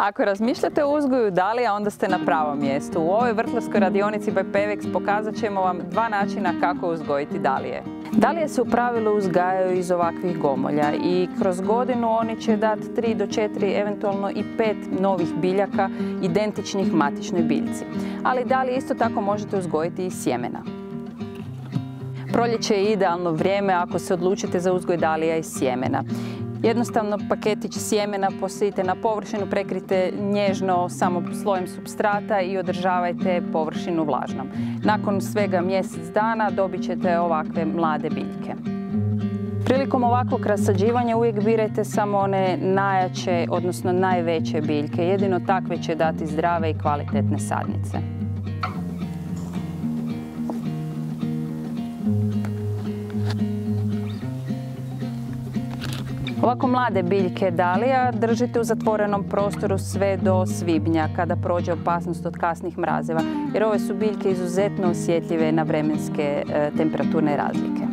Ako razmišljate o uzgoju dalija, onda ste na pravom mjestu. U ovoj vrtlarskoj radionici by Pevex pokazat ćemo vam dva načina kako uzgojiti dalije. Dalije se u pravilu uzgajaju iz ovakvih gomolja i kroz godinu oni će dati 3 do 4, eventualno i 5 novih biljaka identičnih matičnoj biljci. Ali dalije isto tako možete uzgojiti iz sjemena. Proljeće je idealno vrijeme ako se odlučite za uzgoj dalija iz sjemena. Jednostavno paketić sjemena posijte na površinu, prekrijte nježno samo slojem supstrata i održavajte površinu vlažnom. Nakon svega mjesec dana dobit ćete ovakve mlade biljke. Prilikom ovakvog rasađivanja uvijek birajte samo one najjače, odnosno najveće biljke. Jedino takve će dati zdrave i kvalitetne sadnice. Ovako mlade biljke dalija držite u zatvorenom prostoru sve do svibnja kada prođe opasnost od kasnih mrazeva, jer ove su biljke izuzetno osjetljive na vremenske temperaturne razlike.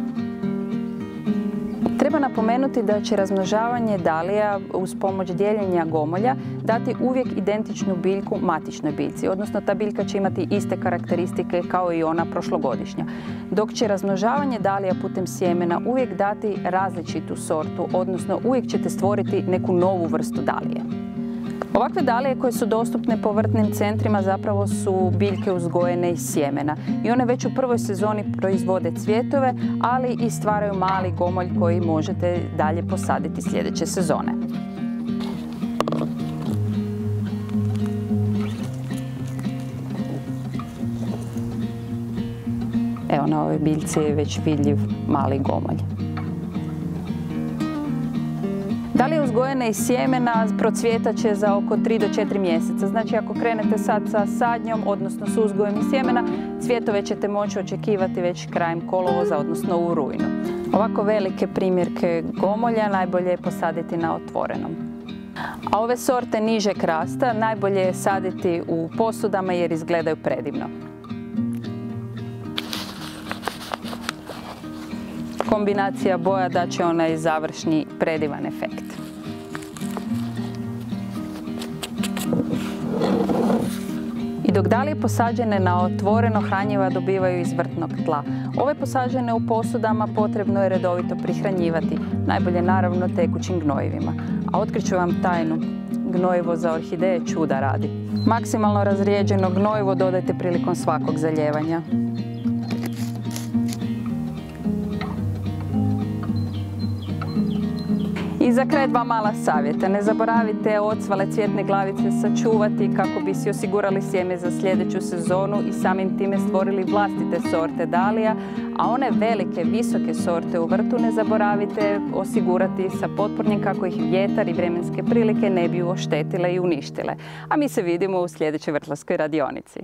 Treba napomenuti da će razmnožavanje dalija uz pomoć dijeljenja gomolja dati uvijek identičnu biljku matičnoj biljci, odnosno ta biljka će imati iste karakteristike kao i ona prošlogodišnja, dok će razmnožavanje dalija putem sjemena uvijek dati različitu sortu, odnosno uvijek ćete stvoriti neku novu vrstu dalije. Ovakve dalije koje su dostupne po vrtnim centrima zapravo su biljke uzgojene iz sjemena i one već u prvoj sezoni proizvode cvjetove, ali i stvaraju mali gomolj koji možete dalje posaditi sljedeće sezone. Evo, na ovoj biljci je već vidljiv mali gomolj. Dalije uzgojene iz sjemena procvjetat će za oko 3 do 4 mjeseca. Znači, ako krenete sad sa sadnjom, odnosno s uzgojem iz sjemena, cvjetove ćete moći očekivati već krajem kolovoza, odnosno u rujnu. Ovako velike primjerke gomolja najbolje je posaditi na otvorenom. A ove sorte nižeg rasta najbolje je saditi u posudama jer izgledaju predivno. Kombinacija boja daće onaj završni predivan efekt. I dok dalije posađene na otvoreno hranjiva dobivaju iz vrtnog tla. Ove posađene u posudama potrebno je redovito prihranjivati, najbolje naravno tekućim gnojivima. A otkriću vam tajnu, gnojivo za orhideje čuda radi. Maksimalno razrijeđeno gnojivo dodajte prilikom svakog zalijevanja. I za kraj dva mala savjeta. Ne zaboravite ocvale cvjetne glavice sačuvati kako bi si osigurali sjeme za sljedeću sezonu i samim time stvorili vlastite sorte dalija, a one velike, visoke sorte u vrtu ne zaboravite osigurati sa potpornjem kako ih vjetar i vremenske prilike ne bi oštetile i uništile. A mi se vidimo u sljedećoj vrtlarskoj radionici.